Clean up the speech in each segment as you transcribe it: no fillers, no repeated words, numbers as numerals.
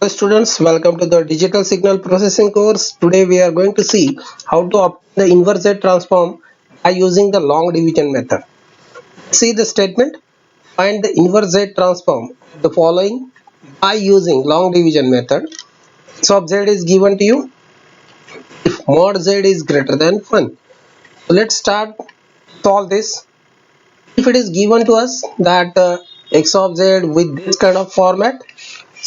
Hello students, welcome to the digital signal processing course. Today we are going to see how to obtain the inverse Z transform by using the long division method. See the statement, find the inverse Z transform of the following by using long division method. X of Z is given to you if mod Z is greater than 1. So let's start solve this. If it is given to us that X of Z with this kind of format,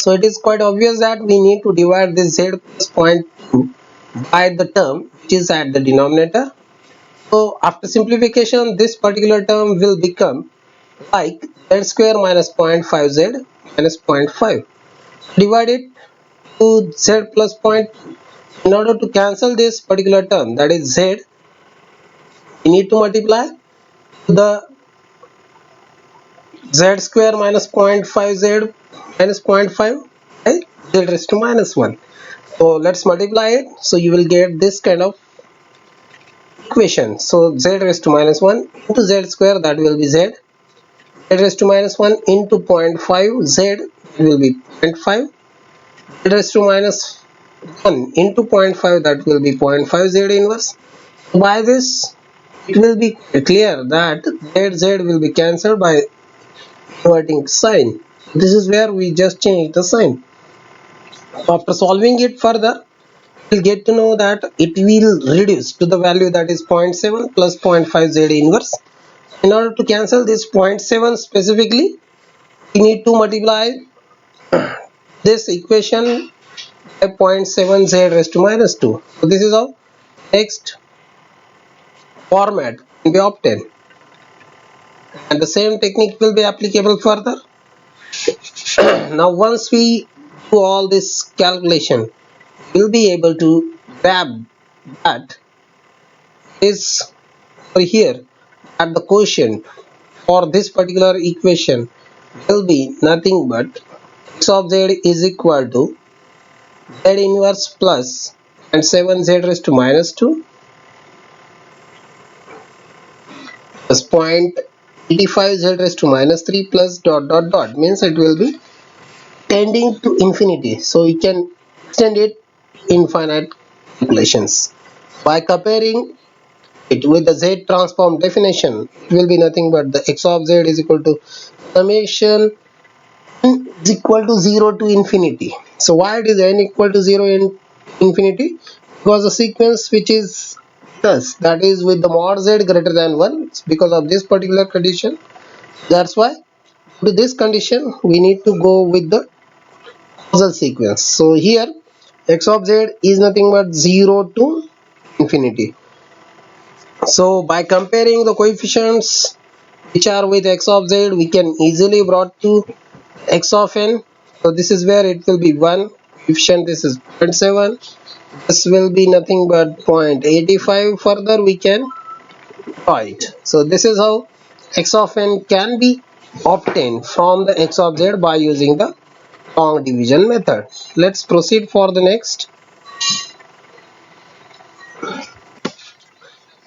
so it is quite obvious that we need to divide this Z plus zero point 0.2 by the term which is at the denominator. So after simplification, this particular term will become like Z square minus zero point 0.5 Z minus zero point 0.5. Divide it to Z plus 0.2. In order to cancel this particular term, that is Z, we need to multiply the Z square minus zero point 0.5 Z minus zero point 0.5 by Z raised to minus 1. So let's multiply it. So you will get this kind of equation. So Z raised to minus 1 into Z square, that will be Z. Z raised to minus 1 into 0.5 Z, that will be 0.5. Z raised to minus 1 into 0.5, that will be 0.5 Z inverse. By this, it will be clear that Z will be cancelled by inverting sign. This is where we just change the sign. After solving it further, we'll get to know that it will reduce to the value that is 0.7 plus 0.5 Z inverse. In order to cancel this 0.7 specifically, we need to multiply this equation by 0.7 Z raised to minus 2. So this is how next format can be obtained, and the same technique will be applicable further. Now once we do all this calculation, we'll be able to grab that is over here at the quotient for this particular equation will be nothing but x of z is equal to z inverse plus and 7z raised to minus 2 plus 0.85 z raised to minus 3 plus dot dot dot, means it will be tending to infinity, so we can extend it infinite calculations. By comparing it with the z transform definition, it will be nothing but the x of z is equal to summation is equal to 0 to infinity. So why it is n equal to 0 in infinity? Because the sequence which is thus, that is with the mod z greater than 1, because of this particular condition. That's why to this condition we need to go with the causal sequence. So here x of z is nothing but 0 to infinity. So by comparing the coefficients which are with x of z, we can easily brought to x of n. So this is where it will be 1 coefficient, this is 0.7, this will be nothing but 0.85. further we can draw it. So this is how x of n can be obtained from the x of z by using the long division method. Let's proceed for the next.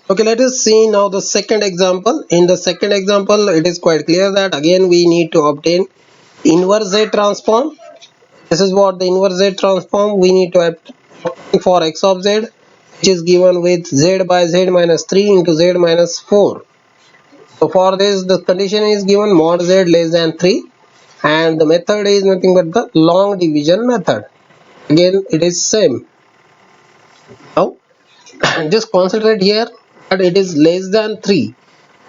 Okay, let us see now the second example. In the second example, it is quite clear that again we need to obtain inverse z transform. This is what the inverse z transform we need to obtain for x of z, which is given with z by z minus 3 into z minus 4. So for this, the condition is given mod z less than 3, and the method is nothing but the long division method. Again, it is same. Now just concentrate here that it is less than 3,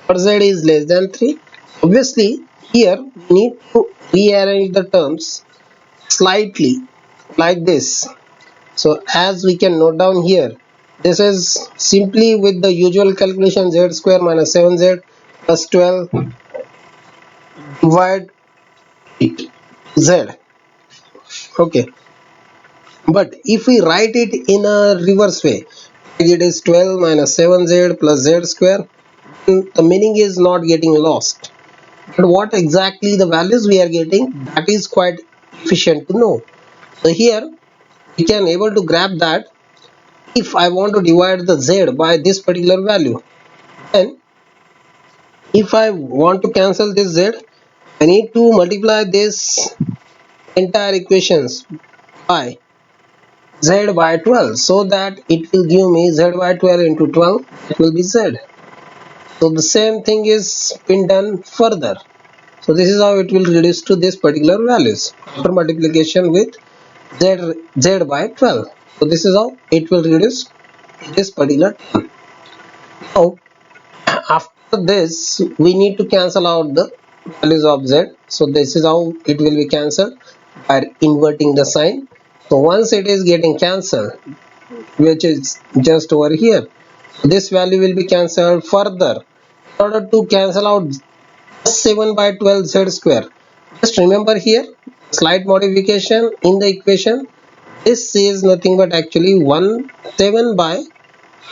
or z is less than 3. Obviously here we need to rearrange the terms slightly like this. So as we can note down here, this is simply with the usual calculation z square minus 7z plus 12 divide it z. Okay, but if we write it in a reverse way, it is 12 minus 7z plus z square, the meaning is not getting lost. But what exactly the values we are getting, that is quite efficient to know. So here we can able to grab that if I want to divide the z by this particular value, then if I want to cancel this z, I need to multiply this entire equations by z by 12, so that it will give me z by 12 into 12, it will be z. So the same thing is been done further. So this is how it will reduce to this particular values after multiplication with z by 12. So this is how it will reduce this particular term. Now after this we need to cancel out the values of z. So this is how it will be cancelled by inverting the sign. So once it is getting cancelled, which is just over here, this value will be cancelled further. In order to cancel out 7 by 12 z square, just remember here slight modification in the equation. This is nothing but actually 7 by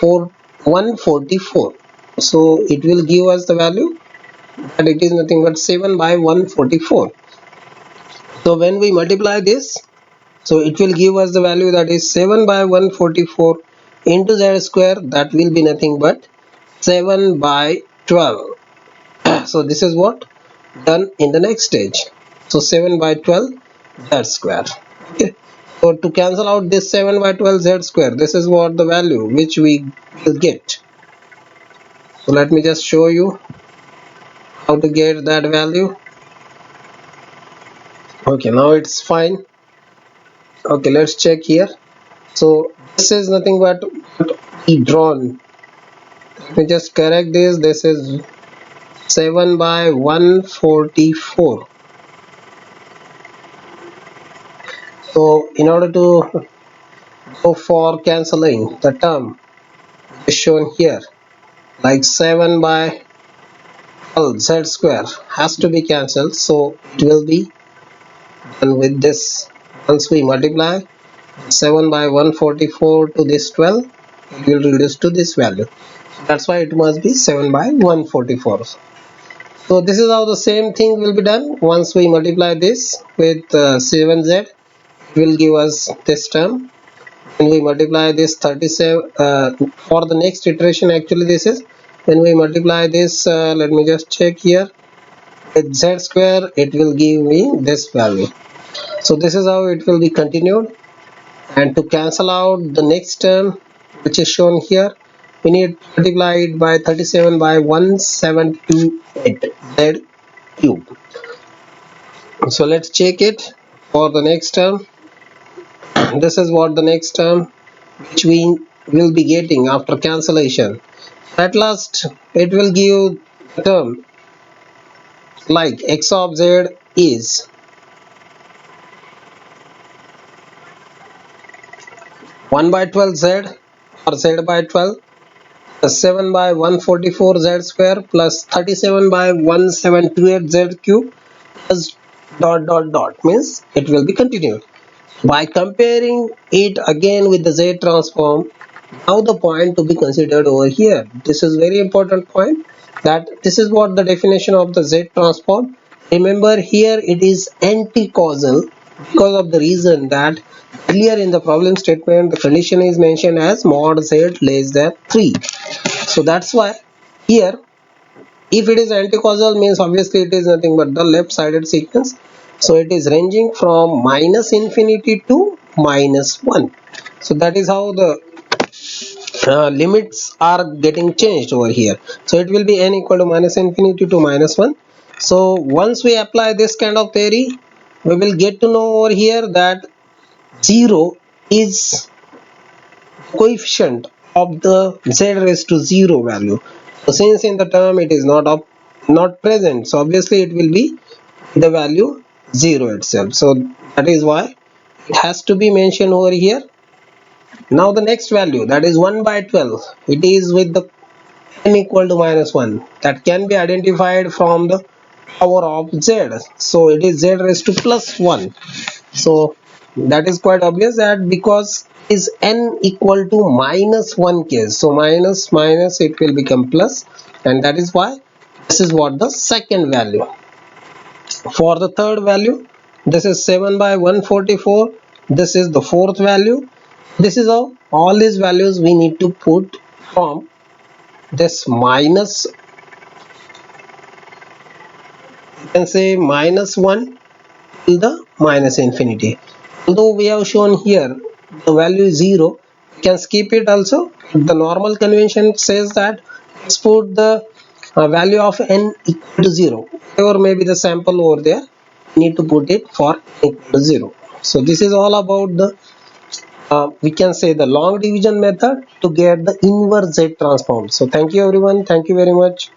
144. So it will give us the value that it is nothing but 7 by 144. So when we multiply this, so it will give us the value that is 7 by 144 into z square, that will be nothing but 7 by 12. So this is what done in the next stage. So 7 by 12 z square. Okay. So to cancel out this 7 by 12 z square, this is what the value which we will get. So let me just show you how to get that value. Okay, now it's fine. Okay, let's check here. So this is nothing but we drawn. Let me just correct this. This is 7 by 144. So in order to go for cancelling the term is shown here, like 7 by 12 z square has to be cancelled. So it will be done with this. Once we multiply 7 by 144 to this 12, it will reduce to this value. That's why it must be 7 by 144. So this is how the same thing will be done. Once we multiply this with 7z, it will give us this term. When we multiply this 37 for the next iteration, actually this is when we multiply this, let me just check here, with z square, it will give me this value. So this is how it will be continued. And to cancel out the next term which is shown here, we need to multiply it by 37 by 1728 z cube. So let's check it for the next term. This is what the next term which we will be getting after cancellation. At last it will give the term like x of z is 1 by 12 z or z by 12 plus 7 by 144 z square plus 37 by 1728 z cube plus dot means it will be continued. By comparing it again with the z transform, now the point to be considered over here, this is very important point, that this is what the definition of the z transform. Remember here it is anti-causal because of the reason that earlier in the problem statement the condition is mentioned as mod z less than 3. So that's why here if it is anti-causal means obviously it is nothing but the left sided sequence. So it is ranging from minus infinity to minus 1. So that is how the limits are getting changed over here. So it will be n equal to minus infinity to minus 1. So once we apply this kind of theory, we will get to know over here that 0 is coefficient of the z raised to 0 value. So since in the term it is not present, so obviously it will be the value 0 itself. So that is why it has to be mentioned over here. Now the next value, that is 1 by 12, it is with the n equal to minus 1, that can be identified from the power of z. So it is z raised to plus 1. So that is quite obvious that because is n equal to minus 1 case, so minus minus it will become plus, and that is why this is what the second value. For the third value, this is 7 by 144, this is the fourth value. This is how all these values we need to put from this minus, you can say minus 1 to the minus infinity. although we have shown here the value is 0, you can skip it also. The normal convention says that let's put the value of n equal to 0, whatever may be the sample over there, you need to put it for n equal to 0. So this is all about the we can say the long division method to get the inverse Z transform. So thank you everyone, thank you very much.